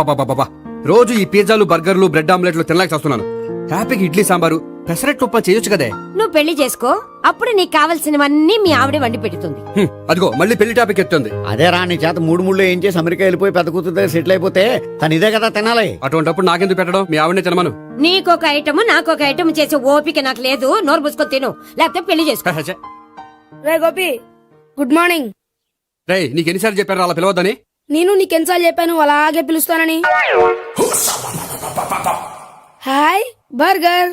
అబ్బాబాబాబా రోజు ఈ పిజ్జాలు బర్గర్లు బ్రెడ్ ఆమ్లెట్లు తినలేక చేస్తున్నాను. హ్యాపీగా ఇడ్లీ సాంబారు పెసరెట్ ఉప్మా చేయొచ్చు కదే. నువ్వు పెళ్లి చేసుకో, అప్పుడు నీకు కావలసినవన్నీ మీ ఆవిడే వండి పెడుతుంది. అదిగో మళ్ళీ పెళ్లి టాపిక్ ఎత్తుంది. అదే రా నీ చేత మూడు ఏం చేసి అమెరికా వెళ్ళిపోయి పెద్ద కూతురు దగ్గర సెటిల్ అయిపోతే తను ఇదే కదా తినాలి. అటువంటిప్పుడు నాకెందుకు పెట్టడం, మీ ఆవిడనే తినమను. నీకొక ఐటమ్ నాకొక ఐటమ్ చేసే ఓపిక నాకు లేదు. నోరు పూసుకొని తిను, లేకపోతే పెళ్లి చేసుకో. రే గోపి, గుడ్ మార్నింగ్. రే నీకు ఎన్నిసార్లు చెప్పారు అలా పిలవద్దని? నేను నీకెన్నిసార్లు చెప్పాను అలాగే పిలుస్తానని. Hi burger.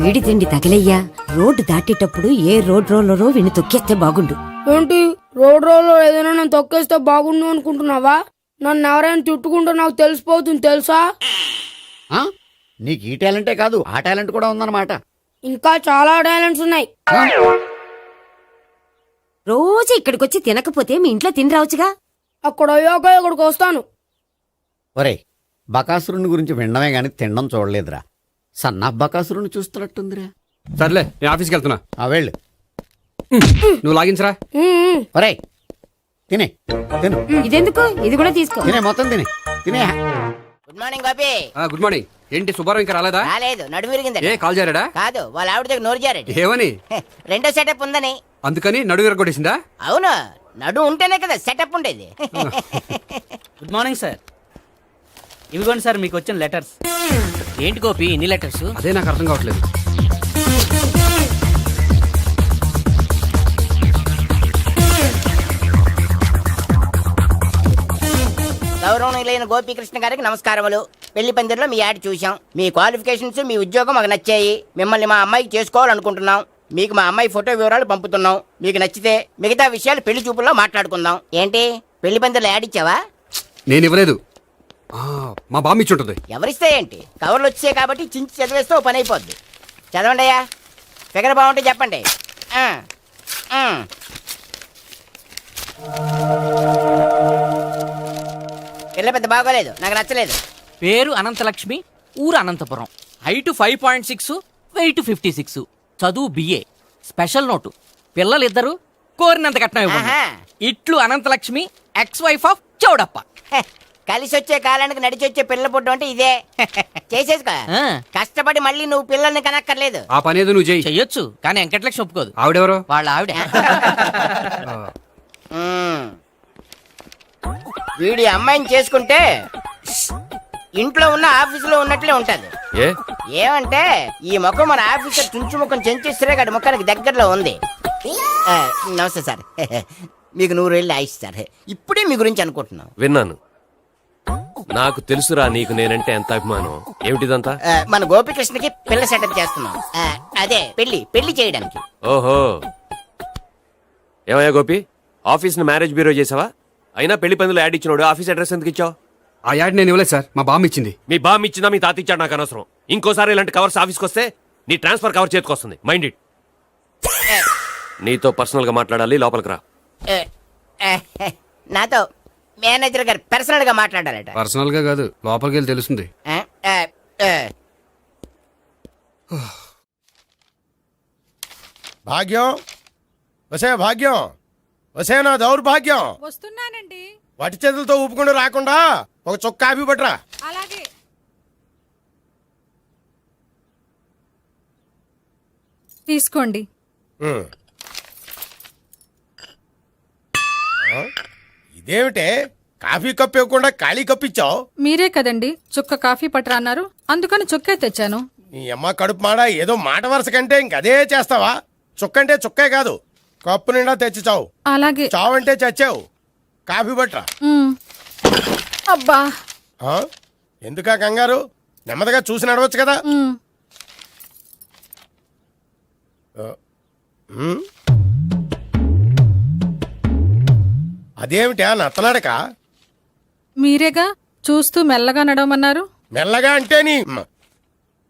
వీడి తిండి తగిలయ్యా. రోడ్డు దాటేటప్పుడు ఏ రోడ్ రోలరో విని తొక్కేస్తే బాగుండు. ఏంటి రోడ్ రోల్లో ఏదైనా నన్ను తొక్కేస్తే బాగుండు అనుకుంటున్నావా? నన్ను ఎవరైనా తిట్టుకుంటే నాకు తెలిసిపోతుంది తెలుసా? ఆ? నీకు ఈ టాలెంటే కాదు ఆ టాలెంట్ కూడా ఉందన్నమాట. ఇంకా చాలా టాలెంట్స్ ఉన్నాయి. రోజు ఇక్కడికొచ్చి తినకపోతే మీ ఇంట్లో తిని రావచ్చుగా. అక్కడ అయ్యాక ఇక్కడికి వస్తాను. ఒరే బకాసురుని గురించి వినడమే గాని తినడం చూడలేదురా. సన్నా బకాసురుని చూస్తున్నట్టుందిరా. సర్లే నేను ఆఫీస్కి వెళ్తున్నా. ఆ వెళ్ళు. నువ్వు లాగించరా. ఒరే తినే తిను. ఇదెందుకు? ఇది కూడా తీసుకో. తినే మొత్తం తినే తినే. Good morning Gopi. Good morning. ఏంటి సుబ్బారావు ఇంకా రాలేదా? రాలేదు, నడుము విరిగింది. ఏ కాల్ జారాడా? కాదు, వాళ్ళ ఆవిడ దగ్గర నోరు జారాడు. ఏమని? రెండో సెటప్ ఉందని. అందుకని నడుగు విరగొట్టేసిందా? అవును, నడుము ఉంటేనే కదా సెటప్ ఉండేది. Good morning sir. ఇవిగోండి సార్ మీకు వచ్చిన లెటర్స్. ఏంటి గోపి ఇన్ని లెటర్స్? అదే నాకు అర్థం కావట్లేదు. గౌరవనీయులైన గోపీకృష్ణ గారికి నమస్కారములు. పెళ్లి పందిరిలో మీ యాడ్ చూసాం. మీ క్వాలిఫికేషన్స్, మీ ఉద్యోగం మాకు నచ్చాయి. మిమ్మల్ని మా అమ్మాయికి చేసుకోవాలనుకుంటున్నాం. మీకు మా అమ్మాయి ఫోటో వివరాలు పంపుతున్నాం. మీకు నచ్చితే మిగతా విషయాలు పెళ్లి చూపుల్లో మాట్లాడుకుందాం. ఏంటి పెళ్లి పందిరిలో యాడ్ ఇచ్చావా? నేను ఇవ్వలేదు, మా బామ్మ ఇచ్చి ఉంటుంది. ఎవరిస్తే ఏంటి, కవర్లు వచ్చాయి కాబట్టి చించి చదివేస్తే ఓ పని అయిపోద్ది. చదవండి అయ్యా, ఫిగర్ బాగుంటే చెప్పండి. పిల్ల పెద్ద బాగోలేదు, నాకు నచ్చలేదు. పేరు అనంతలక్ష్మి, ఊరు అనంతపురం, హైట్ 5.6, వెయిట్ 56, చదువు బిఏ, స్పెషల్ నోటు పిల్లలిద్దరు కోరినంత కట్నం ఇవ్వండి. ఇట్లు Anantalakshmi, ex wife of Chowdappa. కలిసి వచ్చే కాలానికి నడిచి వచ్చే పిల్ల పుట్టు అంటే ఇదే. చేసేసుకో, కష్టపడి మళ్ళీ నువ్వు పిల్లల్ని కనక్కర్లేదు. ఆ పని ఏదో నువ్వు చెయ్యి. చెయ్యొచ్చు కానీ వెంకటలక్ష్మి ఒప్పుకోదు. ఆవిడెవరో? వాళ్ళ ఆవిడ. వీడి అమ్మాయిని చేసుకుంటే ఇంట్లో ఉన్న ఆఫీసులో ఉన్నట్లే ఉంటది. ఏమంటే ఈ ముఖం మన ఆఫీసర్ తుంచు ముఖం చెంచేశ్వరే గారి ముఖానికి దగ్గరలో ఉంది. నమస్తే సార్, మీకు 100 ఏళ్ళు ఆయుష్ సార్. ఇప్పుడే మీ గురించి అనుకుంటున్నాం. విన్నాను, నాకు తెలుసురా నీకు నేనంటే ఎంత అభిమానం. ఏమిటిదంతా? మన గోపికృష్ణకి పిల్ల సెటప్ చేస్తున్నాం. అదే పెళ్లి చేయడానికి. ఓహో, ఏమయ్యా గోపి, ఆఫీస్ ని మ్యారేజ్ బ్యూరో చేసావా? అయినా పెళ్లి పందులు యాడ్ ఇచ్చినోడు ఆఫీస్ అడ్రస్ ఎందుకు ఇచ్చావు? ఆ యాడ్ నేను ఇవ్వలేదు సార్, మా బామ్మ ఇచ్చింది. మీ బామ్మ ఇచ్చిందా మీ తాత ఇచ్చాడు నాకు అనవసరం. ఇంకోసారి ఇలాంటి కవర్స్ ఆఫీస్కి వస్తే నీ ట్రాన్స్ఫర్ కవర్ చేతికి వస్తుంది. Mind it. నీతో పర్సనల్ గా మాట్లాడాలి, లోపలికి రా. నాతో మేనేజర్ గారు పర్సనల్ గా మాట్లాడాలట. పర్సనల్ గా కాదు, లోపలికి వెళ్ళి తెలుస్తుంది. భాగ్యం, వసే భాగ్యం, వసే నా దౌర్భాగ్యం. వస్తున్నానండి. వటి చేతులతో ఊపుకుండా రాకుండా ఒక చొక్క కాఫీ పట్టరా. అలాగే. తీసుకోండి. ఇదేమిటే కాఫీ కప్పు ఇవ్వకుండా ఖాళీ కప్పు ఇచ్చావు? మీరే కదండి చుక్క కాఫీ పట్టరా అన్నారు, అందుకని చుక్కే తెచ్చాను. నీ అమ్మ కడుపు మాడ, ఏదో మాట వరుస కంటే ఇంకదే చేస్తావా? చుక్కంటే చుక్కే కాదు, కప్పు నిండా తెచ్చి చావు. అలాగే. చావు అంటే చచ్చావు. కాఫీ పట్టరా. అబ్బా, ఎందుకా కంగారు? నెమ్మదిగా చూసి నడవచ్చు కదా. అదేమిటా నత్తలాడక? మీరేగా చూస్తూ మెల్లగా నడవమన్నారు. మెల్లగా అంటే నీ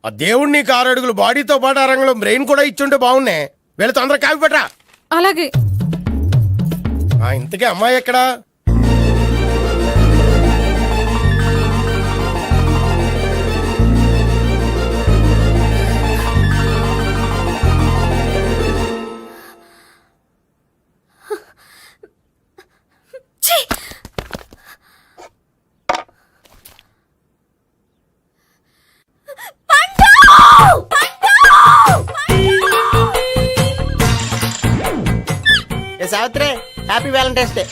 ఆ దేవుడు నీకు 6 అడుగులు బాడీతో పాటు ఆ రంగంలో బ్రెయిన్ కూడా ఇచ్చుంటే బాగున్నే. వీళ్ళు తొందరగా కాపీ పెట్టరా. అలాగే. ఇంతకీ అమ్మాయి ఎక్కడా? Savitri, happy Valentine's day.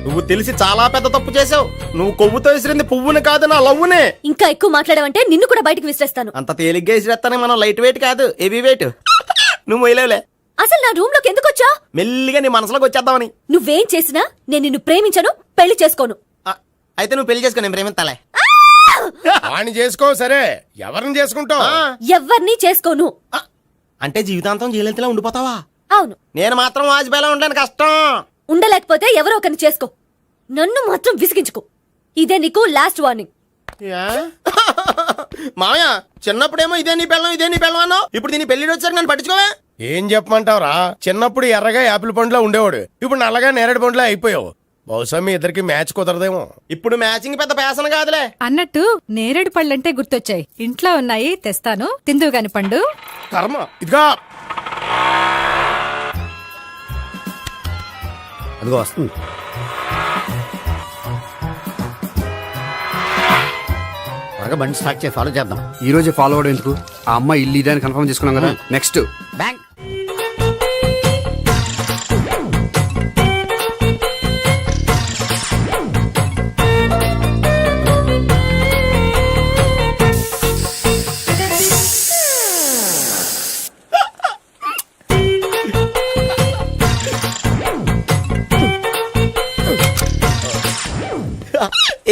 నువ్వు తెలిసి చాలా పెద్ద తప్పు చేసావు. నువ్వు కొవ్వుతో విసిరింది పువ్వుని కాదు, నా లవ్వునే. ఇంకా ఎక్కువ మాట్లాడావంటే నిన్ను కూడా బయటకు విసిరేస్తాను. అంత తేలిగ్గా విసిరేస్తానే మనం లైట్ వెయిట్ కాదు, హెవీ వెయిట్. నువ్వు మొయ్యలేవులే. అసలు నా రూమ్ లోకి ఎందుకు వచ్చా? మెల్లిగా నీ మనసులోకి వచ్చేద్దామని. నువ్వేం చేసినా నేను నిన్ను ప్రేమించను, పెళ్లి చేసుకోను. అయితే నువ్వు పెళ్లి చేసుకో, నేను ప్రేమిస్తాలే. వాణ్ణి చేసుకో. సరే, ఎవరిని చేసుకుంటావు? ఎవ్వరినీ చేసుకోను. అంటే జీవితాంతం జైలెంతలా ఉండిపోతావా? అవును. నేను మాత్రం వాజ్పేయిలా ఉండడానికి కష్టం. ఉండలేకపోతే ఎవరో ఒకరిని చేసుకో, నన్ను మాత్రం విసిగించుకో. ఇదే నీకు లాస్ట్ వార్నింగ్. మామయ్య, చిన్నప్పుడేమో ఇదే నీ పెళ్ళం అన్నావు. ఇప్పుడు దీని పెళ్లి వచ్చాక నన్ను పట్టించుకోవే. ఏం చెప్పమంటావురా? చిన్నప్పుడు ఎర్రగా యాపిల్ పండులో ఉండేవాడు, ఇప్పుడు నల్లగా నేరేడు పండులో అయిపోయావు. బహుశా మీ ఇద్దరికి మ్యాచ్ కుదరదేమో. ఇప్పుడు మ్యాచింగ్ పెద్ద పేసన కాదులే. అన్నట్టు నేరేడు పళ్ళంటే గుర్తొచ్చాయి. ఇంట్లో ఉన్నాయి, తెస్తాను, తిందువు గాని పండు. కర్మ. ఇదిగా అదిగో వస్తుంది. త్వరగా బండి స్టార్ట్ చేసి ఫాలో చేద్దాం. ఈ రోజే ఫాలో అవడం ఎందుకు? ఆ అమ్మాయి ఇల్లు ఇదే అని కన్ఫర్మ్ చేసుకున్నాం కదా. Next bank.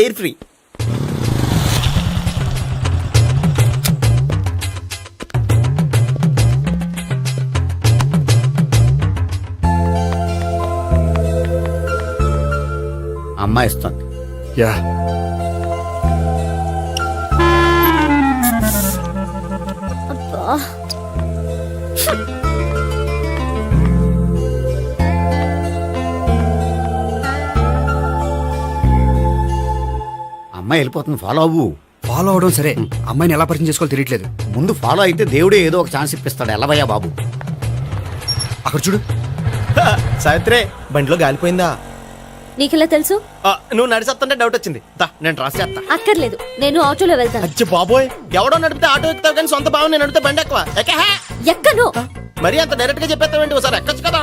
Air free. అమ్మాయి ఇస్తుంది. యా, అమ్మాయి వెళ్ళిపోతుంది, ఫాలో అవ్వు. ఫాలో అవడం సరే, అమ్మాయిని ఎలా పరిచయం చేసుకోవాలో తెలియట్లేదు. ముందు ఫాలో అయితే దేవుడే ఏదో ఒక ఛాన్స్ ఇప్పిస్తాడు. ఎలవయ్యా బాబు. అక్కడ చూడు. సావిత్రి, బండిలో గాలిపోయిందా? నీకెలా తెలుసు? నువ్వు నడిచేస్తుంటే డౌట్ వచ్చింది. నేను రాసి చేస్తా. అక్కర్లేదు, నేను ఆటోలో వెళ్తాను. అచ్చి బాబోయ్, ఎవడో నడిపితే ఆటో ఎక్కుతావు కానీ సొంత భావం నేను నడిపితే బండి ఎక్కువ. ఎక్కను. మరి అంత డైరెక్ట్ గా చెప్పేస్తావేంటి? ఒకసారి ఎక్కొచ్చు కదా.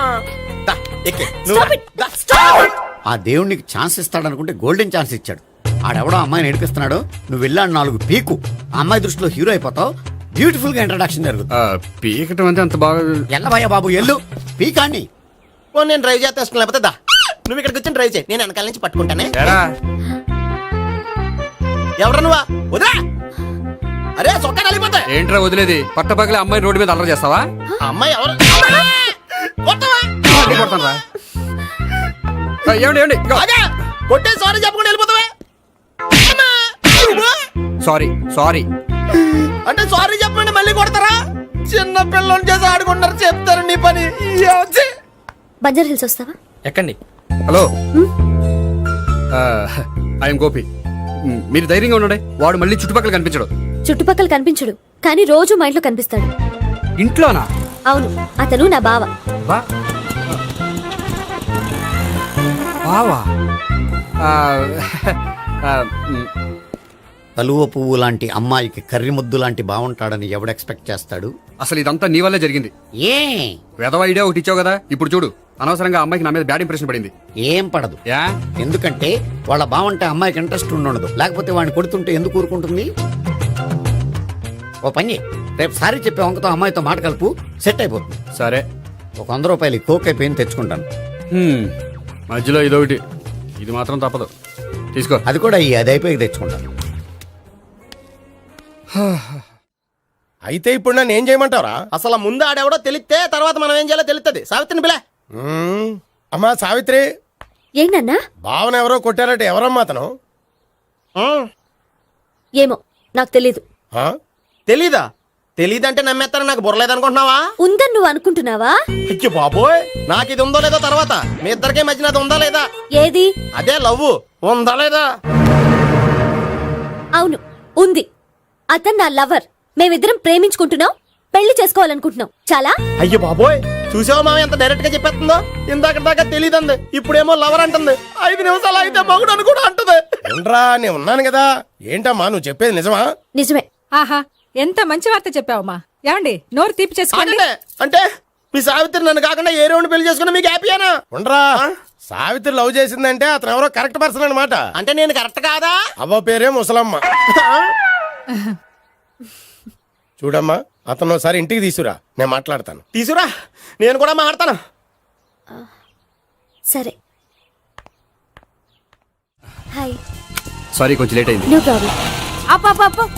ఎక్కే. Stop it. Stop it. ఆ దేవుడికి ఛాన్స్ ఇస్తాడనుకుంటే గోల్డెన్ ఛాన్స్ ఇచ్చాడు. ఆడెవడో అమ్మాయిని నడిపిస్తున్నాడు, నువ్వు వెళ్ళాడు 4 పీకు. ఆ అమ్మాయి దృష్టిలో హీరో అయిపోతావు. బ్యూటిఫుల్ గా ఇంట్రడక్షన్ జరుగుతుంది. పీకటం అంటే అంత బాగా. ఎల్లవయ్యా బాబు, ఎల్లు పీకాన్ని. నేను డ్రైవ్ చేస్తాను, లేకపోతే దా నువ్వు ఇక్కడికి వచ్చి డ్రైవ్ చేయి, నేను వెనకాల నుంచి పట్టుకుంటానే. ఎవరు నువ్వా? వదిలే. అరే చొక్కా కలిపోతా. ఏంట్రా వదిలేది? పట్టపగలే అమ్మాయి రోడ్డు మీద అల్లరి చేస్తావా? అమ్మాయి ఎవరు? కొడతాను. ఏమండి కొట్టే సారీ చెప్పకుండా వెళ్ళిపోతావా? సారీ సారీ అంటే సారీ చెప్పండి మళ్ళీ కొడతారా? చిన్న పిల్లలు చేసి ఆడుకుంటారు, చెప్తారు నీ పని. బంజారా హిల్స్ వస్తావా? ఎక్కండి. Hello, I'm Gopi. మీరు ధైర్యంగా ఉండండి. వాడు మళ్ళీ చుట్టుపక్కల కనిపించడు. చుట్టుపక్కల కనిపించడు, కానీ రోజు మా ఇంట్లో కనిపిస్తాడు. ఇంట్లోనా? అవును, అతను నా బావ. బావా? కలువ పువ్వు లాంటి అమ్మాయికి కర్రి ముద్దు లాంటి బాగుంటాడని ఎవడు ఎక్స్పెక్ట్ చేస్తాడు? అసలు ఇదంతా నీ వల్లే జరిగింది. ఏ వెధవ ఐడియా ఒకటి ఇచ్చావు కదా. ఇప్పుడు చూడు, అనవసరంగా అమ్మాయికి నా మీద బ్యాడ్ ఇంప్రెషన్ పడింది. ఏం పడదు. యా? ఎందుకంటే వాళ్ళ బావంటే అమ్మాయికి ఇంట్రెస్ట్ ఉండదు. లేకపోతే వాడిని కొడుతుంటే ఎందుకు ఊరుకుంటుంది? ఓ పని, రేపు సారీ చెప్పే వంకతో అమ్మాయితో మాట కలుపు, సెట్ అయిపోతుంది. సరే, ఒక 100 రూపాయలు కోక్ అయిపోయింది, తెచ్చుకుంటాను. మధ్యలో ఇదొకటి, ఇది మాత్రం తప్పదు. తీసుకో. అది కూడా అది అయిపోయి తెచ్చుకుంటాను. అయితే ఇప్పుడు నన్ను ఏం చేయమంటావరా? అసలు ముందు ఆడెవడో తెలిస్తే తర్వాత మనం ఏం చేయాలో తెలుస్తుంది. సావిత్రిని పిల్ల. అమ్మా సావిత్రి, ఏంటన్నా? భావన ఎవరో కొట్టారట. ఎవరమ్మా అతను? ఏమో, నాకు తెలీదు. ఆ? తెలీదా? తెలీదంటే నమ్మేస్తారని నాకు బుర్రలేదనుకుంటున్నావా? ఉందని నువ్వు అనుకుంటున్నావా? అయ్యో బాబోయ్, నాకు ఇది ఉందో లేదో తర్వాత. మీ ఇద్దరికే మధ్యన అది ఉందా లేదా? ఏది? అదే లవ్ ఉందా లేదా? అవును, ఉంది. అతను నా లవర్. మేమిద్దరం ప్రేమించుకుంటున్నాం, పెళ్లి చేసుకోవాలనుకుంటున్నాం. చాలా. అయ్యో బాబోయ్, చూసావా మామ ఎంత డైరెక్ట్ గా చెప్పేస్తుందో? ఇందాక దాకా తెలియదండి, ఇప్పుడేమో లవర్ అంటుంది. 5 నిమిషాలు అయితే మగుడు అని కూడా అంటుంది. ఏంట్రా నేను ఉన్నాను కదా. ఏంటమ్మా నువ్వు చెప్పేది నిజమా? నిజమే. ఆహా ఎంత మంచి వార్త చెప్పావమ్మా. ఏమండి నోరు తీపి చేసుకోండి. ఆగండి. అంటే మీ సావిత్రి నన్ను కాకుండా ఏ రౌండ్ పెళ్లి చేసుకున్నా మీకు హ్యాపీయేనా? ఉండరా, సావిత్రి లవ్ చేసిందంటే అతను ఎవరో కరెక్ట్ పర్సన్ అనమాట. అంటే నేను కరెక్ట్ కాదా? అవ్వ పేరే ముసలమ్మ. చూడమ్మా, అతను ఒకసారి ఇంటికి తీసుకురా, నేను మాట్లాడతాను. తీసురా, నేను కూడా మాట్లాడతాను. సరే. హాయ్. సారీ కొంచెం లేట్ అయింది. No problem. అప్ప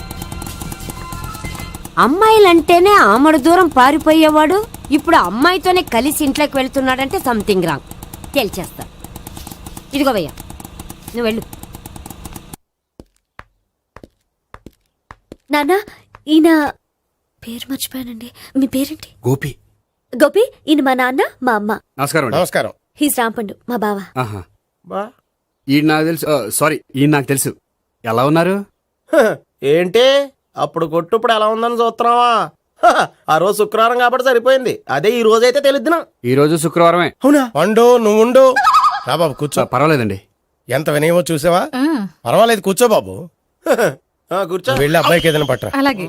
అమ్మాయిలంటేనే ఆమడు దూరం పారిపోయేవాడు ఇప్పుడు అమ్మాయితోనే కలిసి ఇంట్లోకి వెళ్తున్నాడంటే సంథింగ్ రాంగ్. తేల్చేస్తా. ఇదిగో భయ్యా, నువ్వు వెళ్ళు. నాన్న, ఈయన పేరు మర్చిపోయానండి. మీ పేరేంటి? గోపి. గోపి. ఈయన మా నాన్న, మా అమ్మ. నమస్కారం అండి. నమస్కారం. హీస్ రాంపండు, మా బావ. ఆహా. బా. ఈయన నాకు తెలుసు. సారీ, ఈయన నాకు తెలుసు. ఎలా ఉన్నారు? ఏంటి అప్పుడు కొట్టు ఇప్పుడు ఎలా ఉందని చూస్తున్నావా? ఆ రోజు శుక్రవారం కాబట్టి సరిపోయింది. అదే ఈ రోజు అయితే తెలిద్దునా. ఈ రోజు శుక్రవారమే. అవునా? పండు నువ్వు ఉండు. రా బాబు కూర్చో. పర్వాలేదండి. ఎంత వినయమో చూసావా? ఆ, పర్వాలేదు కూర్చో బాబు. కూర్చో. నువ్వు వెళ్ళి అబ్బాయికి ఏదైనా పట్టరా. అలాగే.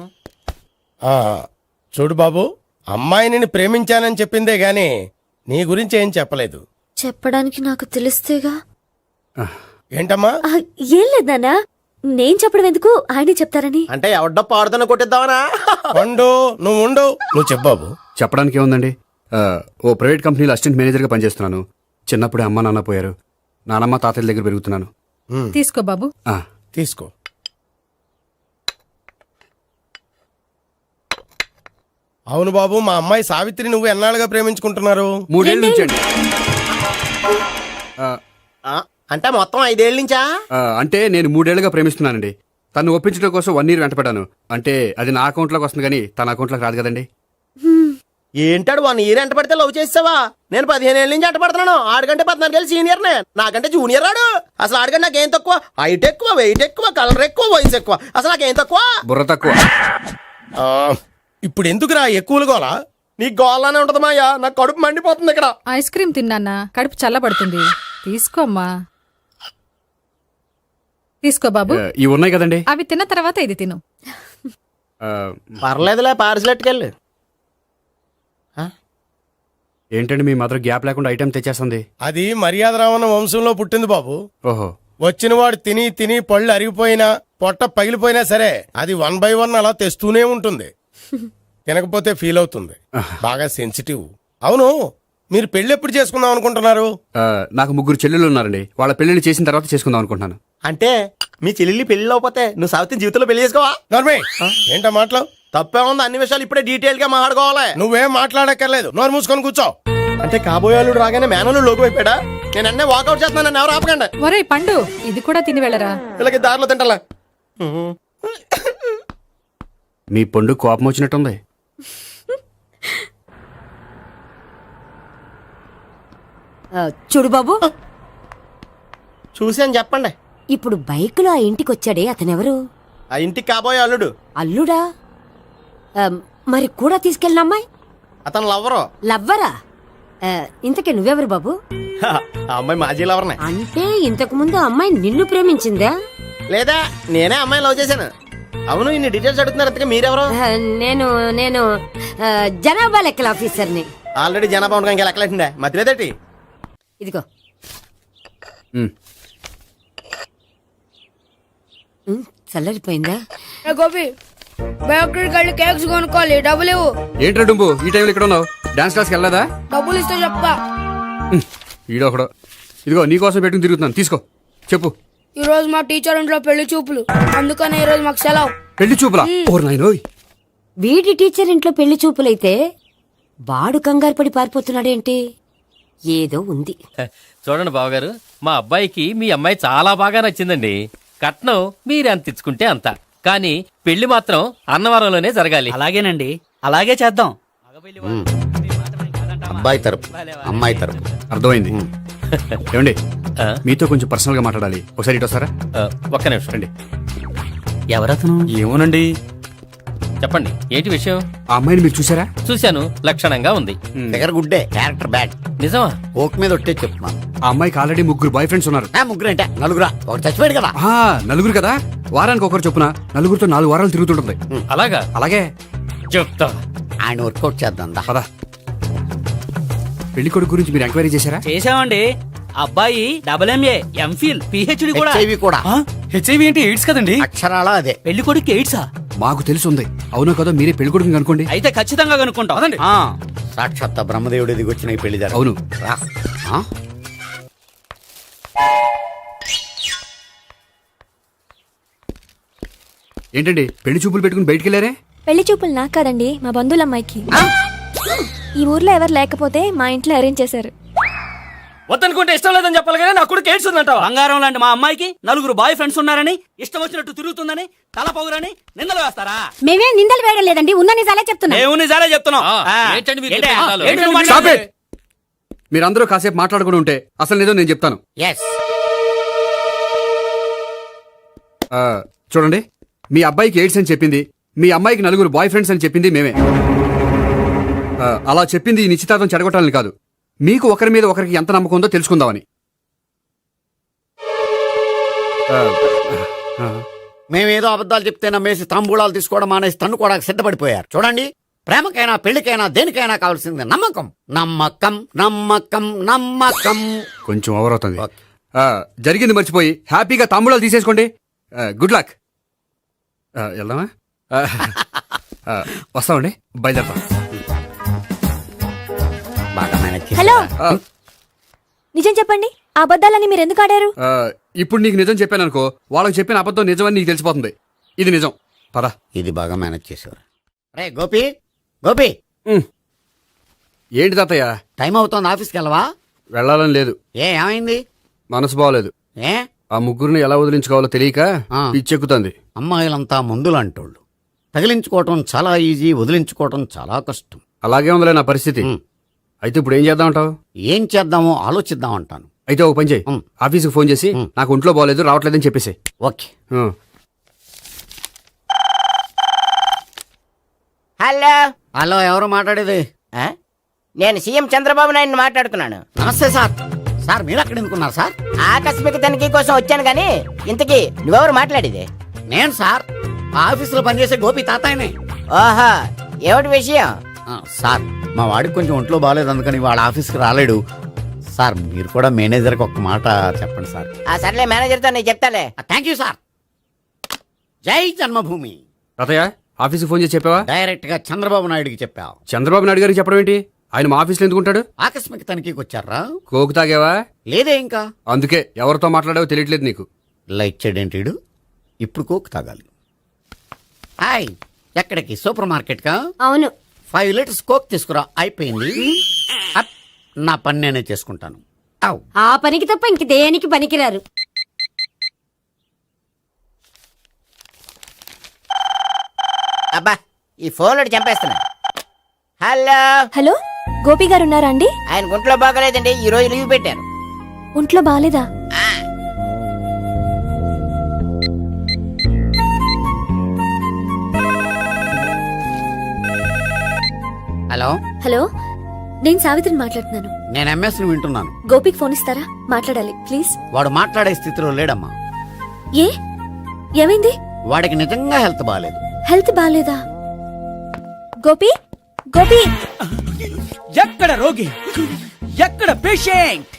ఆ, చూడు బాబు, అమ్మాయిని ప్రేమించానని చెప్పిందే గాని నీ గురించి ఏం చెప్పలేదు. చెప్పడానికి నాకు తెలిస్తేగా. ఏంటమ్మా? ఆ, ఏం లేదు నాన్న, నేను చెప్పడం ఎందుకు, ఆయనే చెప్తారని. అంటే ఎవడ్డో పాడుతున్న కొట్టిద్దామనా? పండు నువ్వు ఉండు. నువ్వు చెప్పు బాబు. చెప్పడానికి ఏముందండి, ఓ ప్రైవేట్ కంపెనీలో అసిస్టెంట్ మేనేజర్గా పనిచేస్తున్నాను. చిన్నప్పుడే అమ్మ నాన్న పోయారు. నానమ్మ తాతయ్య దగ్గర పెరుగుతున్నాను. తీసుకో బాబు. ఆ, తీసుకో. అవును బాబు, మా అమ్మాయి సావిత్రి నువ్వు ఎన్నాళ్ళుగా ప్రేమించుకుంటున్నారు? 3 ఏళ్ళ నుంచి అండి. అంటే మొత్తం 5 ఏళ్ళ నుంచా? అంటే నేను 3 ఏళ్ళుగా ప్రేమిస్తున్నానండి. తను ఒప్పించడం కోసం 1 year వెంటపడ్డాను. అంటే అది నా అకౌంట్లోకి వస్తుంది కానీ తన అకౌంట్లోకి రాదు కదండి. ఏంటాడు 1 year ఎంట పడితే లవ్ చేసావా? నేను 15 ఏళ్ళ నుంచి ఎంట పడుతున్నాను. ఆడికంటే 14 ఏళ్ళు సీనియర్నే, నాకంటే జూనియర్ ఆడు. అసలు ఆడికంటే నాకేం తక్కువ? హైట్ ఎక్కువ, వెయిట్ ఎక్కువ, కలర్ ఎక్కువ, వయసు ఎక్కువ. అసలు నాకేం తక్కువ? బుర్ర తక్కువ. ఆ, ఇప్పుడు ఎందుకురా ఎక్కువలు గోలా? నీకు గోళ్ళనే ఉంటది మాయా, నాకు కడుపు మండిపోతుంది ఇక్కడ. ఐస్ క్రీమ్ తిన్నానా, కడుపు చల్లబడుతుంది. తీసుకోమ్మా. తీసుకో బాబు. ఇవి ఉన్నాయి కదండి. అవి తిన్న తర్వాత ఇది తిను. పర్లేదులే, పార్సిలెట్కెళ్ళి. ఏంటండి మీ మదర్ గ్యాప్ లేకుండా ఐటెం తెచ్చేస్తుంది? అది మర్యాద రావణ వంశంలో పుట్టింది బాబు. ఓహో. వచ్చిన వాడు తిని తిని పళ్ళు అరిగిపోయినా పొట్ట పగిలిపోయినా సరే అది 1 by 1 అలా తెస్తూనే ఉంటుంది. తినకపోతే ఫీల్ అవుతుంది. బాగా సెన్సిటివ్. అవును, మీరు పెళ్లి ఎప్పుడు చేసుకుందాం అనుకుంటున్నారు? నాకు 3 చెల్లెళ్ళు ఉన్నారండి. వాళ్ళ పెళ్లిని చేసిన తర్వాత చేసుకుందాం అనుకుంటున్నాను. అంటే మీ చెల్లెల్ని పెళ్లి లేకపోతే నువ్వు సావిత్రి జీవితంలో పెళ్లి చేసుకోవా? నోర్మే, ఏంటా మాటలు? తప్పే ఉంది, అన్ని విషయాలు ఇప్పుడే డీటెయిల్ గా మాట్లాడుకోవాలి. నువ్వేం మాట్లాడక్కర్లేదు, నోరు మూసుకొని కూర్చో. అంటే కాబోయేవాళ్ళు రాగానే మేనలు లోకి అయిపోయాడా? నేను అన్నీ వాకౌట్ చేస్తున్నాను, నన్ను ఎవరు ఆపకండి. ఒరేయ్ పండు, ఇది కూడా తిని వెళ్ళరా. వీళ్ళకి దారిలో తింటలా. మీ పండు కోపం వచ్చినట్టుంది. చూడు బాబు, చూసాను చెప్పండి. ఇప్పుడు బైక్ లో ఆ ఇంటికి వచ్చాడే అతనెవరు? ఆ ఇంటికి కాబోయే అల్లుడు. అల్లుడా? మరి కూడా తీసుకెళ్ళిన అమ్మాయి అతను లవ్వరు. లవ్వరా? ఇంతకీ నువ్వెవరు బాబు? ఆ అమ్మాయి మాజీ లవర్నే. అంటే ఇంతకు ముందు అమ్మాయి నిన్ను ప్రేమించిందా? లేదా నేనే అమ్మాయి లవ్ చేశాను. అవును, ఇన్ని డీటెయిల్స్ అడుగుతున్నారు. అంతగా మీరెవరు? నేను నేను జనాభా లెక్కల ఆఫీసర్ని. ఆల్రెడీ జనాభా ఉండగా ఇంకా లెక్కలేటండే మధ్యలేదేటి. ఇదిగో. చల్లరిపోయిందా? గోపి, బయోక్రెడిట్ వెళ్ళి కేక్స్ కొనుక్కోవాలి, డబ్బులు ఇవ్వు. ఏంట్రా డుంబు ఈ టైంలో ఇక్కడ ఉన్నావు? డాన్స్ క్లాస్కి వెళ్ళదా? డబ్బులు ఇస్తే చెప్తా. ఈడొకడు. ఇదిగో నీకోసం పెట్టుకుని తిరుగుతున్నాను, తీసుకో. చెప్పు. ఈ రోజు మా టీచర్ ఇంట్లో పెళ్లి చూపులు, అందుకని ఈ రోజు మాకు సెలవు. పెళ్లి చూపులా? ఓర్ నాయనోయ్. వీడి టీచర్ ఇంట్లో పెళ్లి చూపులైతే వాడు కంగారు పడి పారిపోతున్నాడేంటి? ఏదో ఉంది. చూడండి బావగారు, మా అబ్బాయికి మీ అమ్మాయి చాలా బాగా నచ్చిందండి. కట్నం మీరు ఎంత ఇచ్చుకుంటే అంత. కానీ పెళ్లి మాత్రం అన్నవరంలోనే జరగాలి. అలాగేనండి, అలాగే చేద్దాం. అబ్బాయి తరపు అమ్మాయి తరపు. అర్థమైంది. ఏమండి ఆ? మీతో కొంచెం పర్సనల్ గా మాట్లాడాలి. ఒకసారి ఇటు వస్తారా? ఒక్క నిమిషం రండి. ఎవరతను? ఏమోనండి. చెప్పండి, ఏంటి విషయం? ఆ అమ్మాయిని మీరు చూసారా? చూశాను, లక్షణంగా ఉంది. దగ్గర గుడ్డే, క్యారెక్టర్ బ్యాడ్. నిజమా? ఓక్ మీద ఒట్టే చెప్తున్నాను. ఆ అమ్మాయికి ఆల్రెడీ 3 బాయ్ ఫ్రెండ్స్ ఉన్నారు. ముగ్గురు అంటే నలుగురా, ఒకటి చచ్చిపోయాడు కదా. ఆ, నలుగురు కదా, వారానికి ఒకరు చొప్పున నలుగురితో 4 వారాలు తిరుగుతుంటుంది. అలాగా? అలాగే. చెప్తా. ఆయన వర్కౌట్ చేద్దాం దా. పదా. పెళ్లి కొడుకు గురించి మీరు ఎంక్వైరీ చేశారా? చేసామండి. అబ్బాయి MA, MPhil, PhD కూడా. HIV కూడా. హెచ్ఐవి అంటే ఎయిడ్స్ కదండి. అక్షరాలా అదే. పెళ్లి కొడుకు ఎయిడ్సా? మాకు తెలుసుంది. అవునో కదా, మీరే పెళ్లి కొడుకుని అనుకోండి. అయితే ఖచ్చితంగా కనుక్కుంటాం. ఆ. సాక్షాత్ బ్రహ్మదేవుడి దిగి వచ్చిన ఈ పెళ్లి జరగదు. అవును. రా. ఆ? ఏంటండి పెళ్లి చూపులు పెట్టుకుని బయటికి వెళ్ళారే? పెళ్లి చూపులు నాకు కాదండి, మా బంధువుల అమ్మాయికి. ఈ ఊర్లో ఎవరు లేకపోతే మా ఇంట్లో అరేంజ్ చేశారు. వద్దనుకుంటే ఇష్టం లేదని చెప్పాలి కానీ నా కొడుకు ఎయిడ్స్ ఉందంటావా? బంగారం లాంటి మా అమ్మాయికి 4 బాయ్ ఫ్రెండ్స్ ఉన్నారని, ఇష్టం వచ్చినట్టు తిరుగుతుందని, తల పొగరని నిందలు వేస్తారా? మేమే నిందలు వేయడం లేదండి, ఉన్న నిజాలే చెప్తున్నా. మేము నిజాలే చెప్తున్నాం. ఆ, ఆ. ఏంటండి మీరు ఏంటి? చెప్పే నిజాలు? ఏంటి నువ్వు Stop మాట్లాడేది? it! మీరందరూ కాసేపు మాట్లాడుకుని ఉంటే అసలు ఏదో నేను చెప్తాను. ఎస్. ఆ, చూడండి, మీ అబ్బాయికి ఎయిడ్స్ అని చెప్పింది, మీ అమ్మాయికి 4 బాయ్ ఫ్రెండ్స్ అని చెప్పింది మేమే. అలా చెప్పింది ఈ నిశ్చితార్థం చెడగొట్టాలని కాదు, మీకు ఒకరి మీద ఒకరికి ఎంత నమ్మకం ఉందో తెలుసుకుందామని. మేమేదో అబద్ధాలు చెప్తే నమ్మేసి తాంబూలాలు తీసుకోవడం మానేసి తన్నుకోవడానికి సిద్ధపడిపోయారు. చూడండి, ప్రేమకైనా పెళ్లికైనా దేనికైనా కావాల్సింది నమ్మకం. నమ్మకం నమ్మకం నమ్మకం. కొంచెం ఓవర్ అవుతుంది. జరిగింది మర్చిపోయి హ్యాపీగా తాంబూలాలు తీసేసుకోండి. Good luck. వెళ్దామా? వస్తామండి, బయలుదేరతాం. బాగా మేనేజ్ చేశారా? హలో, నిజం చెప్పండి, ఆ అబద్ధాలని మీరు ఎందుకు ఆడారు? ఇప్పుడు నీకు నిజం చెప్పాను అనుకో, వాళ్ళకి చెప్పిన అబద్ధం నిజమని నీకు తెలిసిపోతుంది. ఇది నిజం. పద. ఇది బాగా మేనేజ్ చేసేవారు. రే గోపి, గోపి, ఏంటి తాతయ్య? టైం అవుతోంది, ఆఫీస్కి వెళ్ళవా? వెళ్ళాలని లేదు. ఏమైంది? మనసు బాగోలేదు. ఏ ఆ ముగ్గురిని ఎలా వదిలించుకోవాలో తెలియక పిచ్చెక్కుతుంది. అమ్మాయిలంతా మందులాంటోళ్ళు. తగిలించుకోవటం చాలా ఈజీ, వదిలించుకోవటం చాలా కష్టం. అలాగే ఉందిలే నా పరిస్థితి. అయితే ఇప్పుడు ఏం చేద్దామంటావు? ఏం చేద్దామో ఆలోచిద్దాం అంటాను. అయితే ఒక పని చేయి, ఆఫీస్కి ఫోన్ చేసి నాకు ఒంట్లో బాగోలేదు, రావట్లేదని చెప్పేసి. ఓకే. హలో. హలో, ఎవరు మాట్లాడేది? నేను సీఎం చంద్రబాబు నాయుడు మాట్లాడుతున్నాను. నమస్తే సార్. సార్ మీరు అక్కడ ఎందుకున్నారు సార్? ఆకస్మిక తనిఖీ కోసం వచ్చాను గానీ ఇంతకీ నువ్వెవరు మాట్లాడేది? నేను సార్, ఆఫీసులో పనిచేసే గోపి తాతాయనే. ఓహో, ఏమిటి విషయం? సార్, మా వాడికి కొంచెం ఒంట్లో బాగాలేదు, అందుకని వాళ్ళ ఆఫీస్కి రాలేడు. సార్, మీరు కూడా మేనేజర్కి ఒక మాట చెప్పండి సార్. సర్లే, మేనేజర్తో నేను చెప్తాలే. Thank you sir. జై జన్మభూమి. తాతయ్య, ఆఫీస్కి ఫోన్ చేసి చెప్పావా? డైరెక్ట్ గా చంద్రబాబు నాయుడుకి చెప్పావు. చంద్రబాబు నాయుడు గారికి చెప్పడం ఏంటి? ఆయన మా ఆఫీస్లో ఎందుకుంటాడు? ఆకస్మిక తనిఖీకి వచ్చారా? కోకు తాగావా? లేదే ఇంకా. అందుకే ఎవరితో మాట్లాడావో తెలియట్లేదు నీకు. లైట్ చేయడేంటిడు? ఇప్పుడు కోక్ తాగాలి. హాయ్, ఎక్కడికి? సూపర్ మార్కెట్ కా? అవును. 5 లీటర్స్ కోక్ తీసుకురా. అయిపోయింది. అప్, నా పని నేనే చేసుకుంటాను. ఔ. ఆ పనికి తప్ప ఇంక దేనికి పనికిరారు. అబ్బా, ఈ ఫోన్ లో చంపేస్తున్నా. హలో. హలో, గోపి గారు ఉన్నారా అండి? ఆయన గుంట్లో బాగలేదండి, ఈ రోజు లీవ్ పెట్టారు. ఒంట్లో బాలేదా? హలో. హలో, నేను సావిత్రిని మాట్లాడుతున్నాను. నేను ఎంఎస్ని వింటున్నాను. గోపికి ఫోన్ ఇస్తారా? మాట్లాడాలి ప్లీజ్. వాడు మాట్లాడే స్థితిలో లేడమ్మా. ఏ, ఏమైంది? వాడికి నిజంగా హెల్త్ బాగాలేదు. హెల్త్ బాలేదా? గోపి, గోపి. ఎక్కడ రోగి, ఎక్కడ పేషెంట్?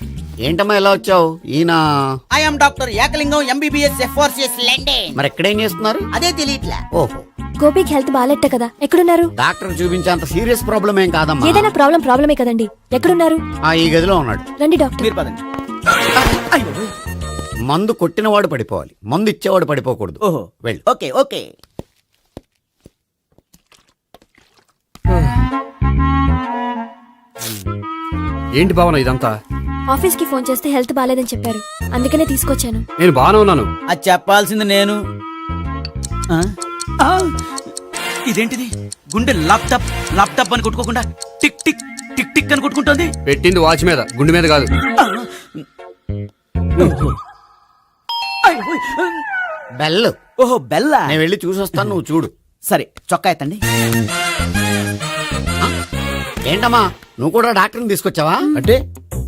ఏంటమ్మా ఇలా వచ్చావు? ఈయన I'm doctor Ekalingam MBBS FRCS London. మరి ఎక్కడేం చేస్తున్నారు? అదే తెలియట్లే. ఓహో, గోపికి హెల్త్ బాలేట్ట కదా, ఎక్కడున్నారు? డాక్టర్ చూపించేంత సీరియస్ ప్రాబ్లం ఏం కాదమ్మా. ఏదైనా ప్రాబ్లమే కదండి. ఎక్కడున్నారు? ఈ గదిలో ఉన్నాడు. రండి డాక్టర్. మీరు పదండి. మందు కొట్టినవాడు పడిపోవాలి, మందు ఇచ్చేవాడు పడిపోకూడదు. ఓహో, వెళ్ళు. Okay okay. ఏంటి భావన ఇదంతా? ఆఫీస్ కి ఫోన్ చేస్తే హెల్త్ బాలేదని చెప్పారు, అందుకనే తీసుకొచ్చాను. నేను బాగానే ఉన్నాను. అది చెప్పాల్సింది నేను. ఇదేంటిది గుండె ల్యాప్టాప్ ల్యాప్టాప్ అని కొట్టుకోకుండా టిక్ టిక్ టిక్ టిక్ అని కొట్టుకుంటుంది. పెట్టింది వాచ్ మీద, గుండె మీద కాదు. బెల్. ఓహో బెల్లా. నేను వెళ్ళి చూసొస్తాను, నువ్వు చూడు. సరే చొక్కా ఎత్తండి. ఏంటమ్మా నువ్వు కూడా డాక్టర్ని తీసుకొచ్చావా? అంటే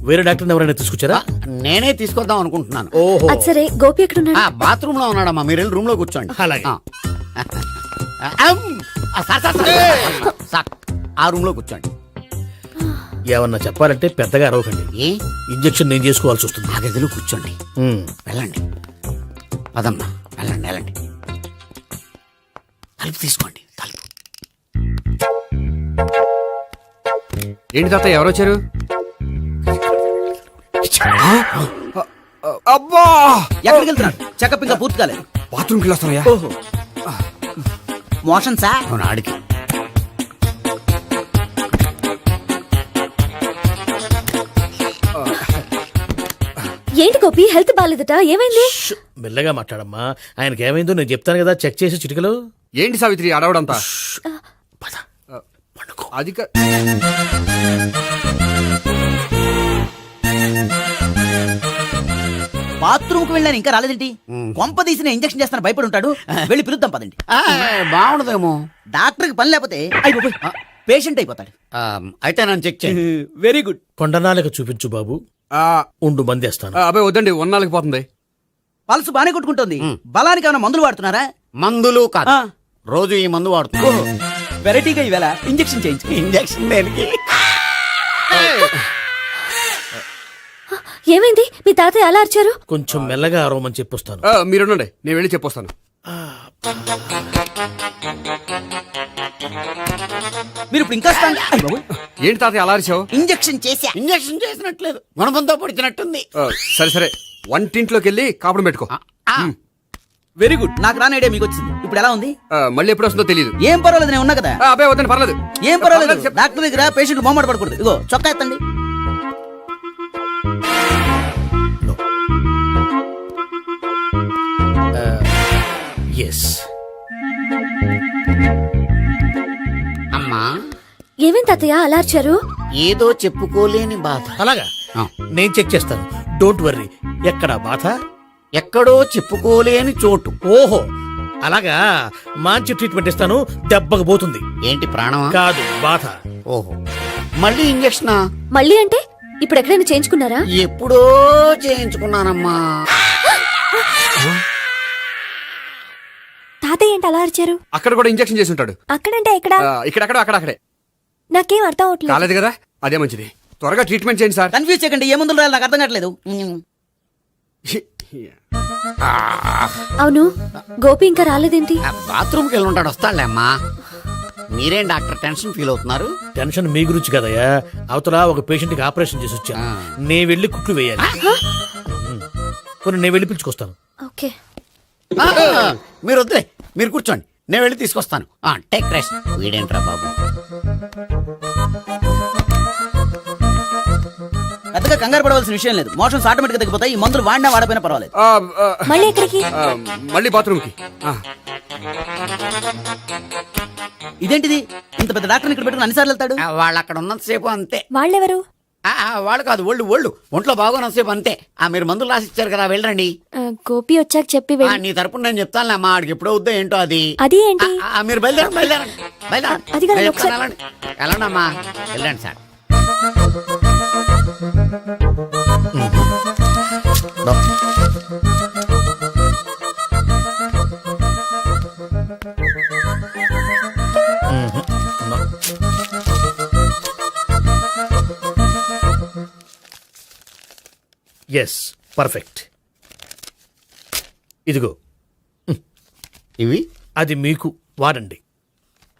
వేరే డాక్టర్ ఎవరైనా తీసుకొచ్చారా? నేనే తీసుకొద్దాం అనుకుంటున్నాను. ఓహో, అది సరే గోపి ఎక్కడున్నాడు? బాత్రూమ్ లో ఉన్నాడమ్మా, మీరు వెళ్ళి రూమ్ లో కూర్చోండి. అలాగే. సార్ ఆ రూమ్ లో కూర్చోండి. ఏమన్నా చెప్పాలంటే పెద్దగా అరవకండి. ఏ ఇంజెక్షన్ నేను చేసుకోవాల్సి వస్తుంది. ఆ గదిలో కూర్చోండి. వెళ్ళండి, పదమ్మా, వెళ్ళండి వెళ్ళండి. తలుపు తీసుకోండి, తలుపు. ఏంటి తాత ఎవరు వచ్చారు? అబ్బా, ఎక్కడికి వెళ్తున్నాడు? చెకప్ ఇంకా పూర్తి కాలేదు. బాత్రూమ్కి వెళ్ళొస్తానయ్యా. ఓహో మోషన్ సార్. అవును, ఆడికి. ఏంటి గోపి, హెల్త్ బాగాలేదట, ఏమైంది? మెల్లగా మాట్లాడమ్మా. ఆయనకి ఏమైందో నేను చెప్తాను కదా, చెక్ చేసి చిటికలు. ఏంటి సావిత్రి అడవడంతా? అది బాత్రూమ్ కు వెళ్ళాను ఇంకా రాలేదేంటి? కొంప తీసిన ఇంజక్షన్ చేస్తాను భయపడి ఉంటాడు. వెళ్ళి పిలుద్దాం పదండి. బాగుండదేమో. డాక్టర్ కి పని లేకపోతే పేషెంట్ అయిపోతాడు. అయితే నన్ను చెక్ చేయండి. Very good. కొండనాలకు చూపించు బాబు. ఉండు మందేస్తాను. అబ్బాయి వద్దండి, ఉన్నాళ్ళకి పోతుంది. పల్స్ బానే కొట్టుకుంటుంది. బలానికి ఏమైనా మందులు వాడుతున్నారా? మందులు కాదు, రోజు ఈ మందు వాడుతున్నా. వెరైటీగా ఈవేళ ఇంజక్షన్ చేయించు. ఇంజక్షన్ దేనికి? ఏమైంది? మీ తాతయ్య అలా అరిచారు? కొంచెం మెల్లగా అరవమని చెప్పొస్తాను. మీరుండండి, నేను వెళ్ళి చెప్పొస్తాను. మీరు ఇప్పుడు ఇంకా ఏంటి తాతయ్య అలా అరిచావు? ఇంజక్షన్ చేసా. ఇంజక్షన్ చేసినట్లేదు, గుణపంతో పొడిచినట్టుంది. సరే సరే, వంటింట్లోకి వెళ్ళి కాపురం పెట్టుకో. Very good. నాకు రాని ఐడియా మీకు వచ్చింది. ఇప్పుడు ఎలా ఉంది? మళ్ళీ ఎప్పుడు వస్తుందో తెలియదు. ఏం పర్వాలేదు, నేను ఉన్నా కదా. అబ్బాయి వద్దండి, పర్లేదు. ఏం పర్వాలేదు. డాక్టర్ దగ్గర పేషెంట్ మొహమాట పడకూడదు. ఇగో చొక్కా ఎత్తండి. ఎస్. అమ్మా, ఏమైంది తాతయ్య అలా అరిచారు? ఏదో చెప్పుకోలేని బాధ. అలాగా, నేను చెక్ చేస్తాను. Don't worry. ఎక్కడ బాధ? ఎక్కడో చెప్పుకోలేని చోటు. ఓహో, అలాగా. మంచి ట్రీట్మెంట్ ఇస్తాను, దెబ్బకు పోతుంది. ఏంటి ప్రాణమా? కాదు, బాధ. ఓహో, మళ్ళీ ఇంజక్షనా? మళ్ళీ అంటే ఇప్పుడు ఎక్కడైనా చేయించుకున్నారా? ఎప్పుడో చేయించుకున్నానమ్మా. తాతయ్య ఏంటి అలా అరిచారు? అక్కడ కూడా ఇంజక్షన్ చేసి ఉంటాడు. అక్కడంటే ఎక్కడ? ఇక్కడక్కడ అక్కడే. నాకేం అర్థం అవట్లేదు. కాలేదు కదా, అదే మంచిది. త్వరగా ట్రీట్మెంట్ చేయండి సార్. కన్ఫ్యూజ్ చేయకండి. ఏ మందులు రాయాలి నాకు అర్థం కావట్లేదు. అవును, గోపి ఇంకా రాలేదేంటి? బాత్రూమ్కి వెళ్ళి ఉంటాడు, వస్తాడులే అమ్మా. మీరేం డాక్టర్ టెన్షన్ ఫీల్ అవుతున్నారు? టెన్షన్ మీ గురించి కదయ్యా. అవతల ఒక పేషెంట్ కి ఆపరేషన్ చేసి వచ్చా. నే వెళ్ళి కుట్లు వేయాలి. కొన్ని నేను వెళ్ళి పిలుచుకొస్తాను. ఓకే. మీరు వద్దులే, మీరు కూర్చోండి, నేను వెళ్ళి తీసుకొస్తాను. Take rest. వీడేంట్రా బాబు. పెద్దగా కంగారు పడవలసిన విషయం లేదు. మోషన్స్ ఆటోమేటిక్ గా తగ్గిపోతాయి. ఈ మందులు వాడినా వాడపోయినా పర్వాలేదు. మళ్ళీ ఎక్కడికి? మళ్ళీ బాత్రూమ్కి. ఇదేంటిది? ఇంత పెద్ద డాక్టర్ ఇక్కడ పెట్టుకుని అన్నిసార్లు వెళ్తాడు? వాళ్ళు అక్కడ ఉన్నంతసేపు అంతే. వాళ్ళెవరు? వాళ్ళు కాదు, ఒంట్లో బాగోనంతసేపు అంతే. మీరు మందులు రాసి ఇచ్చారు కదా, వెళ్ళండి. గోపి వచ్చాక చెప్పి నీ తరపున నేను చెప్తానులే అమ్మా. ఆడికి ఎప్పుడో వద్దో ఏంటో అది. అది ఏంటి? మీరు బయలుదేరండి. అది కాదు, వెళ్ళండి అమ్మా, వెళ్ళండి సార్. Yes, perfect. ఇదిగో ఇవి అది మీకు వాడండి.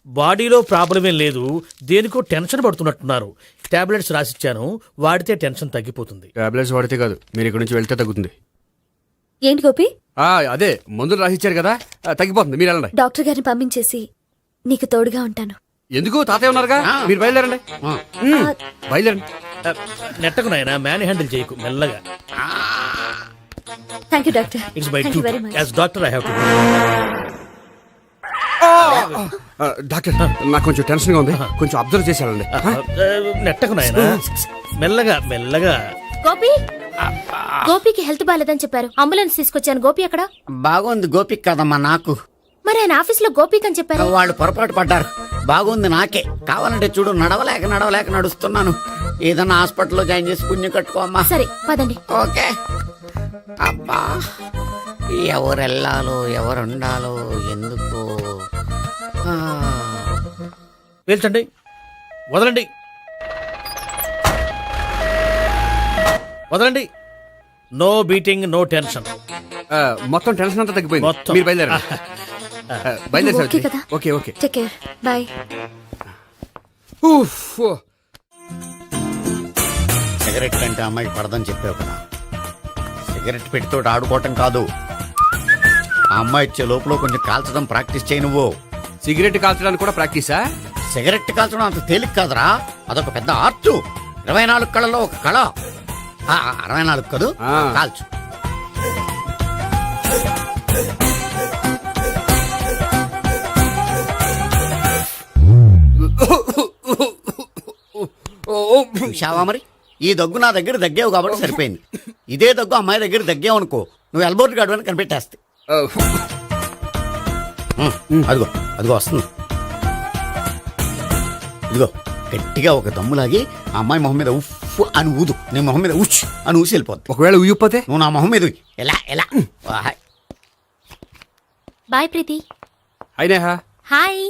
బాడీలో ప్రాబ్లం ఏం లేదు, దేనికో టెన్షన్ పడుతున్నట్టున్నారు. టాబ్లెట్స్ రాసిచ్చాను, వాడితే టెన్షన్ తగ్గిపోతుంది. టాబ్లెట్స్ వాడితే కాదు, మీరు ఇక్కడ నుంచి వెళ్తే తగ్గుతుంది. ఏంటి గోపి? అదే మందులు రాసిచ్చారు కదా, తగ్గిపోతుంది. మీరు వెళ్ళండి. డాక్టర్ గారిని పంపించేసి నీకు తోడుగా ఉంటాను. ఎందుకు? తాతయ్య ఉన్నారుగా, మీరు బయలుదేరండి. బయలుదేరండి. నెట్టకు నాయనా, మ్యాన్ హ్యాండిల్ చేయకు, మెల్లగా. Thank you doctor. It's my duty. As doctor I have to. Doctor నాకు కొంచెం టెన్షన్ గా ఉంది, కొంచెం అబ్జర్వ్ చేశారండి. నెట్టకు నాయనా మెల్లగా మెల్లగా. గోపి గోపికి హెల్త్ బాలేదని చెప్పారు, అంబులెన్స్ తీసుకొచ్చాను. గోపి అక్కడ? బాగుంది గోపిక్ కదమ్మా నాకు. మరి ఆయన ఆఫీస్ లో గోపిక్ అని చెప్పారు. వాళ్ళు పొరపాటు పడ్డారు. బాగుంది నాకే. కావాలంటే చూడు, నడవలేక నడుస్తున్నాను. ఏదన్నా హాస్పిటల్లో జాయిన్ చేసి పుణ్యం కట్టుకోమ్మా. సరే పదండి. ఓకే. అబ్బా, ఎవరెళ్ళాలో ఎవరుండాలో ఎందుకు. పేల్చండి, వదలండి, వదలండి. No beating, no tension. మొత్తం టెన్షన్ అంతా తగ్గిపోయింది. మొత్తం. మీరు బయలుదేరండి. బయలుదేరి ఓకే కదా? Okay okay. Take care, bye. Cigarette కంటే అమ్మాయికి పడదని చెప్పావు కదా. సిగరెట్ పెట్టితో ఆడుకోవటం కాదు, ఆ అమ్మాయి ఇచ్చే లోపల కొంచెం కాల్చడం ప్రాక్టీస్ చేయి నువ్వు. సిగరెట్ కాల్చడానికి కూడా ప్రాక్టీసా? సిగరెట్ కాల్చడం అంత తేలిక కాదురా, అదొక పెద్ద ఆర్ట్. 24 కళలో ఒక కళ. 64 కదూ, కాల్చు. చూశావా మరి, ఈ దగ్గు నా దగ్గర దగ్గేవు కాబట్టి సరిపోయింది. ఇదే దగ్గు అమ్మాయి దగ్గర దగ్గేవు అనుకో, నువ్వు ఎల్బోర్డ్ గాడు అని కనిపెట్టేస్తే. అదిగో అదిగో వస్తుంది. ఇదిగో గట్టిగా ఒక దమ్ములాగి ఆ అమ్మాయి మొహం మీద ఉఫ్ అని ఊదు, నీ మొహం మీద ఉచ్ అని ఊసి వెళ్ళిపోద్ది. ఒకవేళ ఊయకపోతే నువ్వు నా మొహం మీద ఉయ్. ఎలా ఎలా. బాయ్ ప్రీతి. అయినా హాయ్.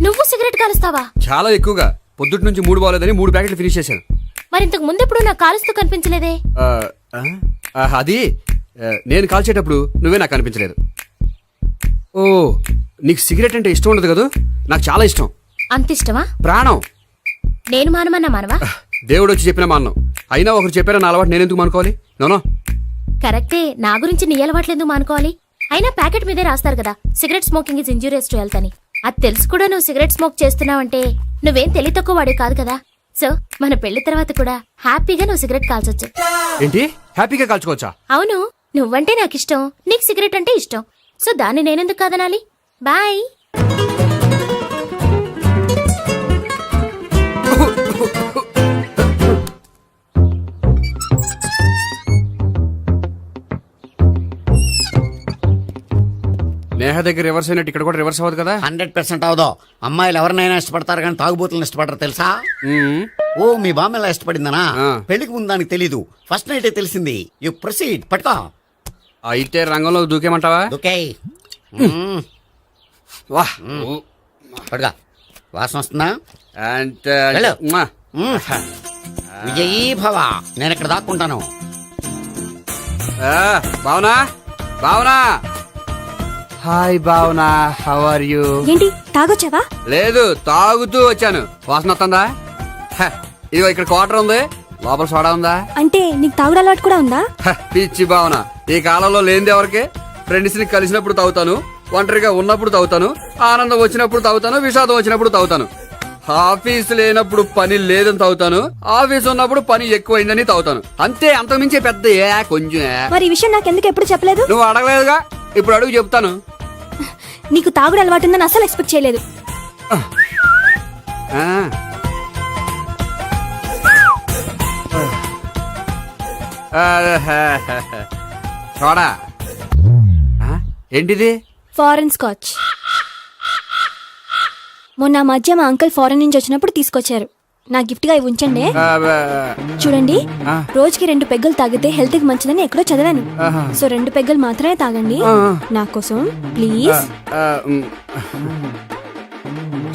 నువ్వు సిగరెట్ కాలుస్తావా? చాలా ఎక్కువగా. పొద్దుటి నుంచి 3 బాలేదని 3 ప్యాకెట్లు ఫినిష్ చేశాను. మరి ఇంతకు ముందెప్పుడు నాకు కాలుస్తూ కనిపించలేదే? అది నేను కాల్చేటప్పుడు నువ్వే నాకు అనిపించలేదు. ఓ, నీకు సిగరెట్ అంటే ఇష్టం ఉండదు కదా? నాకు చాలా ఇష్టం. అంత ఇష్టమా? ప్రాణం. నేను మానమన్నా మానవా? దేవుడు వచ్చి చెప్పిన మానం. అయినా ఒకరు చెప్పారా నా అలవాటు నేనెందుకు మానుకోవాలి? నోనో. కరెక్టే, నా గురించి నీ అలవాట్లు ఎందుకు మానుకోవాలి? అయినా ప్యాకెట్ మీదే రాస్తారు కదా, cigarette smoking is injurious to health అని. అది తెలుసు కూడా నువ్వు సిగరెట్ స్మోక్ చేస్తున్నావంటే నువ్వేం తెలివి తక్కువ వాడే కాదు కదా. సో మన పెళ్లి తర్వాత కూడా హ్యాపీగా నువ్వు సిగరెట్ కాల్చొచ్చు. ఏంటి, హ్యాపీగా కాల్చుకోవచ్చా? అవును, నువ్వంటే నాకు ఇష్టం, నీకు సిగరెట్ అంటే ఇష్టం. సో దాన్ని నేనెందుకు కాదనాలి? బాయ్. నేహ దగ్గర రివర్స్ అయినట్టు ఇక్కడ కూడా రివర్స్ అవ్వదు కదా? 100% అవదో. అమ్మాయిలు ఎవరినైనా ఇష్టపడతారు కానీ తాగుబోతులను ఇష్టపడరు తెలుసా? ఓ, మీ బామ్మ ఎలా ఇష్టపడిందనా? పెళ్లికి ముందు దానికి తెలీదు, ఫస్ట్ నైటే తెలిసింది. You proceed. పట్టుకో. అయితే రంగంలో దూకేమంటావా? దూకేయ్. వాహ్, పట్టుగా. వాసన వస్తుందా? వెళ్ళు. విజయీ భవ. నేను ఇక్కడ దాక్కుంటాను. Bhavana, Bhavana. Hi Bhavana, how are you? ఏంటి తాగొచ్చావా? లేదు, తాగుతూ వచ్చాను. వాసన వస్తుందా? ఇదిగో ఇక్కడ క్వార్టర్ ఉంది, లోపల సోడా ఉందా? అంటే నీకు తాగుడు అలవాటు కూడా ఉందా? పిచ్చి భావన, ఈ కాలంలో లేనిది ఎవరికి? ఫ్రెండ్స్ ని కలిసినప్పుడు తాగుతాను, ఒంటరిగా ఉన్నప్పుడు తాగుతాను, ఆనందం వచ్చినప్పుడు తాగుతాను, విషాదం వచ్చినప్పుడు తాగుతాను. ఆఫీస్ లేనప్పుడు పని లేదని తాగుతాను, ఆఫీస్ ఉన్నప్పుడు పని ఎక్కువైందని తాగుతాను. అంతే, అంతకుమించే పెద్ద కొంచెం. మరి ఈ విషయం నాకెందుకు ఎప్పుడు చెప్పలేదు? నువ్వు అడగలేదుగా, ఇప్పుడు అడుగు చెప్తాను. నీకు తాగుడు అలవాటు ఉందని అసలు ఎక్స్పెక్ట్ చేయలేదు. సోడా ఏంటిది? Foreign scotch. మొన్న మధ్య మా అంకుల్ ఫారెన్ నుంచి వచ్చినప్పుడు తీసుకొచ్చారు. నా గిఫ్ట్ గా ఇవి ఉంచండి. చూడండి, రోజుకి 2 పెగ్గులు తాగితే హెల్త్ కి మంచిదని ఎక్కడో చదివాను. సో 2 పెగ్గులు మాత్రమే తాగండి నా కోసం ప్లీజ్.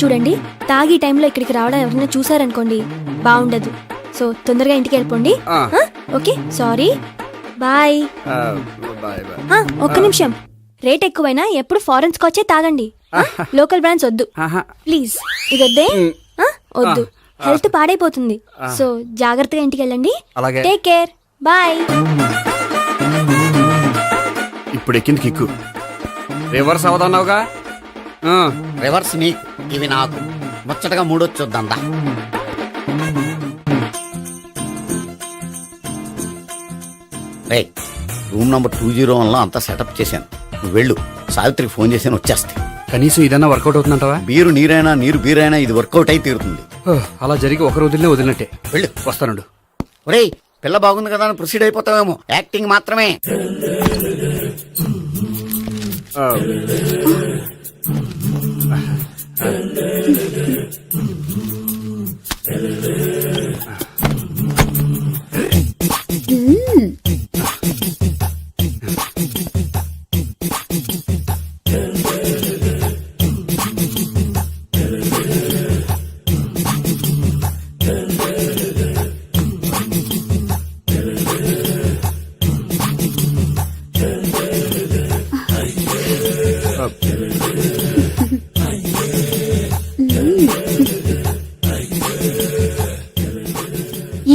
చూడండి, తాగి టైంలో ఇక్కడికి రావడం ఎవరైనా చూసారనుకోండి బాగుండదు. సో తొందరగా ఇంటికి వెళ్ళిపోండి. Okay, sorry, bye. ఒక్క నిమిషం, రేట్ ఎక్కువైనా ఎప్పుడు ఫారెన్ స్కాచే తాగండి, లోకల్ బ్రాండ్స్ వద్దు ప్లీజ్. ఇది వద్దే, వద్దు, హెల్త్ పాడైపోతుంది. సో జాగ్రత్తగా ఇంటికి వెళ్ళండి. Take care, bye. ఇప్పుడు ఎక్కింది కిక్కు. రివర్స్ అవదన్నావుగా? రివర్స్ నీకు, ఇవి నాకు. ముచ్చటగా మూడొచ్చొద్దా? రూమ్ నంబర్ 201లో అంతా సెటప్ చేశాను. నువ్వు వెళ్ళు, సావిత్రికి ఫోన్ చేశాను, వచ్చేస్తే. కనీసం ఇదన్నా వర్కౌట్ అవుతుందంటావా? బీరు నీరైనా నీరు బీరైనా ఇది వర్కౌట్ అయి తీరుతుంది. అలా జరిగి ఒకరు వదిలినే వదిలినట్టే. వెళ్ళు. వస్తానుండు. ఒరేయ్ పిల్ల బాగుంది కదా అని ప్రొసీడ్ అయిపోతావేమో. యాక్టింగ్ మాత్రమే.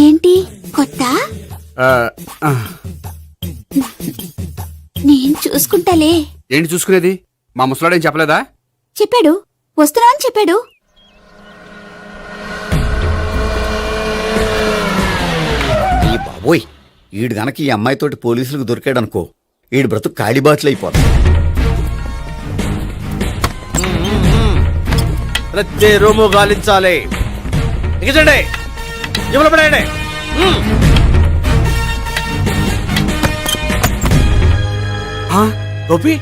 ఏంటి కొత్త? నేను చూసుకుంటాలే. ఏంటి చూసుకునేది? మా ముసలాడేం చెప్పలేదా? చెప్పాడు, వస్తున్నా అని చెప్పాడు. ఈ బాబోయ్ ఈడు గనక ఈ అమ్మాయితోటి పోలీసులకు దొరికాడనుకో ఈడు బ్రతుకు కాళీబాతులు అయిపోతాడు. ప్రతి రూము గాలించాలి. ఎగచండి, ఇవ్వలు పడేయండి. గోపి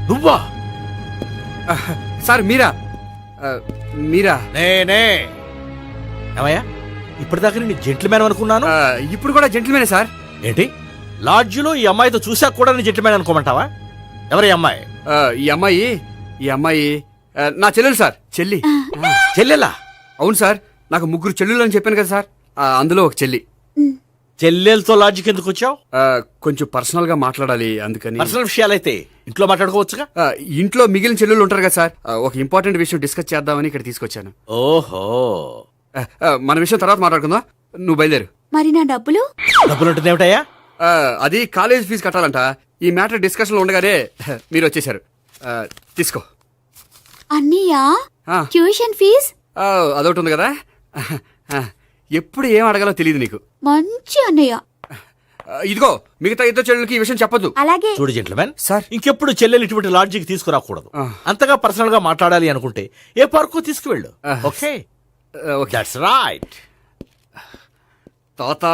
నువ్వా? సార్ మీరా? మీరా? నేనే. ఏమయ్యా ఇప్పటిదాకా నేను జెంట్లమ్యాన్ అనుకున్నాను. ఇప్పుడు కూడా జెంటిల్మేనే సార్. ఏంటి లాడ్జిలో ఈ అమ్మాయితో చూసాక కూడా నేను జెంట్లమ్యాన్ అనుకోమంటావా? ఎవరి అమ్మాయి? ఈ అమ్మాయి నా చెల్లెలు సార్. చెల్లి. చెల్లెలా? అవును సార్, నాకు 3 చెల్లెలు అని చెప్పాను కదా సార్, అందులో ఒక చెల్లి. చెల్లెలతో లాడ్జికి ఎందుకు వచ్చావు? కొంచెం పర్సనల్ గా మాట్లాడాలి అందుకని. పర్సనల్ విషయాలైతే ఇంట్లో మాట్లాడుకోవచ్చుగా. ఇంట్లో మిగిలిన చెల్లెలు ఉంటారు కదా సార్, ఒక ఇంపార్టెంట్ విషయం డిస్కస్ చేద్దామని ఇక్కడ తీసుకొచ్చాను. ఓహో, మన విషయం తర్వాత మాట్లాడుకుందాం. నువ్వు బయలుదేరు. మరి నా డబ్బులు? డబ్బులు ఉంటుంది ఏమిటయ్యా? అది కాలేజ్ ఫీజు కట్టాలంట. ఈ మ్యాటర్ డిస్కషన్ లో ఉండగానే మీరు వచ్చేసారు. తీసుకో. అన్నయ్యా, ట్యూషన్ ఫీజ్? అదొకటి ఉంది కదా. ఎప్పుడు ఏం అడగాలో తెలియదు నీకు. మంచి అన్నయ్య. ఇదిగో మిగతా ఇద్దరు చెల్లెలకి ఈ విషయం చెప్పదు. అలాగే. చూడు జెంట్లమెన్ సార్, ఇంకెప్పుడు చెల్లెలు ఇటువంటి లాడ్జికి తీసుకురాకూడదు. అంతగా పర్సనల్ గా మాట్లాడాలి అనుకుంటే ఏ పార్కు తీసుకువెళ్ళు. Okay, that's right. తాత